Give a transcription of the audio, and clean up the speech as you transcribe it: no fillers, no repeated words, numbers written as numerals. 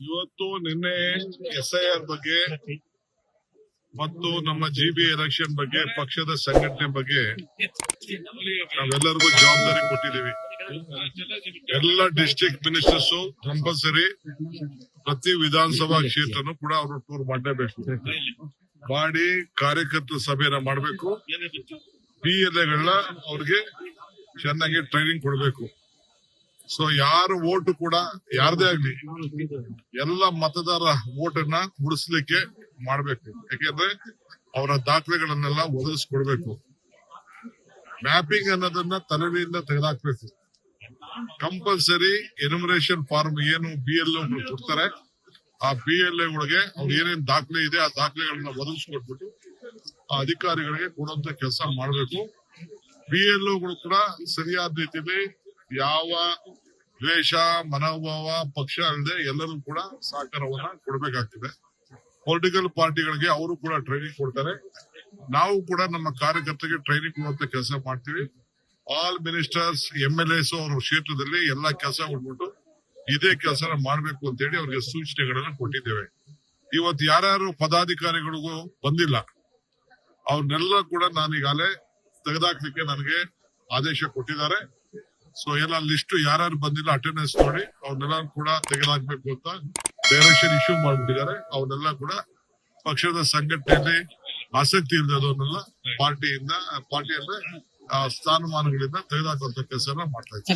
ಇವತ್ತು ನಿನ್ನೆ SIR ಬಗ್ಗೆ ಮತ್ತು ನಮ್ಮ GB ಎಲೆಕ್ಷನ್ ಬಗ್ಗೆ ಪಕ್ಷದ ಸಂಘಟನೆ ಬಗ್ಗೆ ನಾವೆಲ್ಲರಿಗೂ ಜವಾಬ್ದಾರಿ ಕೊಟ್ಟಿದ್ದೀವಿ. ಎಲ್ಲ ಡಿಸ್ಟ್ರಿಕ್ಟ್ ಮಿನಿಸ್ಟರ್ಸ್ ಕಂಪಲ್ಸರಿ ಪ್ರತಿ ವಿಧಾನಸಭಾ ಕ್ಷೇತ್ರನೂ ಕೂಡ ಅವರು ಟೂರ್ ಮಾಡಲೇಬೇಕು. ಮಾಡಿ ಕಾರ್ಯಕರ್ತರ ಸಭೆಯನ್ನ ಮಾಡಬೇಕು. PLAಗಳನ್ನ ಅವ್ರಿಗೆ ಚೆನ್ನಾಗಿ ಟ್ರೈನಿಂಗ್ ಕೊಡಬೇಕು. ಸೊ ಯಾರು ಓಟು ಕೂಡ ಯಾರದೇ ಆಗ್ಲಿ ಎಲ್ಲ ಮತದಾರ ಓಟನ್ನ ಉಳಿಸ್ಲಿಕ್ಕೆ ಮಾಡಬೇಕು. ಯಾಕೆಂದ್ರೆ ಅವರ ದಾಖಲೆಗಳನ್ನೆಲ್ಲ ಒದಗಿಸ್ಕೊಡ್ಬೇಕು. ಮ್ಯಾಪಿಂಗ್ ಅನ್ನೋದನ್ನ ತಲೆಯಿಂದ ತೆಗೆದಾಕ್ಬೇಕು. ಕಂಪಲ್ಸರಿ ಎನ್ಯುಮರೇಷನ್ ಫಾರ್ಮ್ ಏನು BLO ಕೊಡ್ತಾರೆ, ಆ BLAಗಳಿಗೆ ಅವ್ರು ಏನೇನ್ ದಾಖಲೆ ಇದೆ ಆ ದಾಖಲೆಗಳನ್ನ ಒದಗಿಸ್ಕೊಟ್ಬಿಟ್ಟು ಆ ಅಧಿಕಾರಿಗಳಿಗೆ ಕೊಡುವಂತ ಕೆಲಸ ಮಾಡಬೇಕು. BLOಗಳು ಕೂಡ ಸರಿಯಾದ ರೀತಿಯಲ್ಲಿ ಯಾವ ದ್ವೇಷ ಮನೋಭಾವ ಪಕ್ಷ ಅಲ್ಲದೆ ಎಲ್ಲರೂ ಕೂಡ ಸಹಕಾರವನ್ನ ಕೊಡಬೇಕಾಗ್ತದೆ. ಪೊಲಿಟಿಕಲ್ ಪಾರ್ಟಿಗಳಿಗೆ ಅವರು ಕೂಡ ಟ್ರೈನಿಂಗ್ ಕೊಡ್ತಾರೆ. ನಾವು ಕೂಡ ನಮ್ಮ ಕಾರ್ಯಕರ್ತರಿಗೆ ಟ್ರೈನಿಂಗ್ ಕೊಡುವಂತ ಕೆಲಸ ಮಾಡ್ತೀವಿ. ಆಲ್ ಮಿನಿಸ್ಟರ್ಸ್ MLAs ಅವರ ಕ್ಷೇತ್ರದಲ್ಲಿ ಎಲ್ಲಾ ಕೆಲಸ ಕೊಟ್ಬಿಟ್ಟು ಇದೇ ಕೆಲಸ ಮಾಡಬೇಕು ಅಂತ ಹೇಳಿ ಅವ್ರಿಗೆ ಸೂಚನೆಗಳನ್ನ ಕೊಟ್ಟಿದ್ದೇವೆ. ಇವತ್ತು ಯಾರ್ಯಾರು ಪದಾಧಿಕಾರಿಗಳಿಗೂ ಬಂದಿಲ್ಲ ಅವ್ರನ್ನೆಲ್ಲ ಕೂಡ ನಾನೀಗಾಗಲೇ ತೆಗೆದಾಕ್ಲಿಕ್ಕೆ ನನಗೆ ಆದೇಶ ಕೊಟ್ಟಿದ್ದಾರೆ. ಸೊ ಎಲ್ಲ ಲಿಸ್ಟ್ ಯಾರ್ಯಾರು ಬಂದಿಲ್ಲ ಅಟೆಂಡೆನ್ಸ್ ನೋಡಿ ಅವ್ರನ್ನೆಲ್ಲ ಕೂಡ ತೆಗೆದಾಕ್ಬೇಕು ಅಂತ ಡೈರೆಕ್ಷನ್ ಇಶ್ಯೂ ಮಾಡ್ಬಿಟ್ಟಿದ್ದಾರೆ. ಅವ್ರನ್ನೆಲ್ಲ ಕೂಡ ಪಕ್ಷದ ಸಂಘಟನೆಯಲ್ಲಿ ಆಸಕ್ತಿ ಇಲ್ಲದವ್ರನ್ನೆಲ್ಲ ಪಾರ್ಟಿಯಿಂದ ಸ್ಥಾನಮಾನಗಳಿಂದ ತೆಗೆದಾಕುವಂತ ಕೆಲಸ ಮಾಡ್ತಾ ಇದ್ದಾರೆ.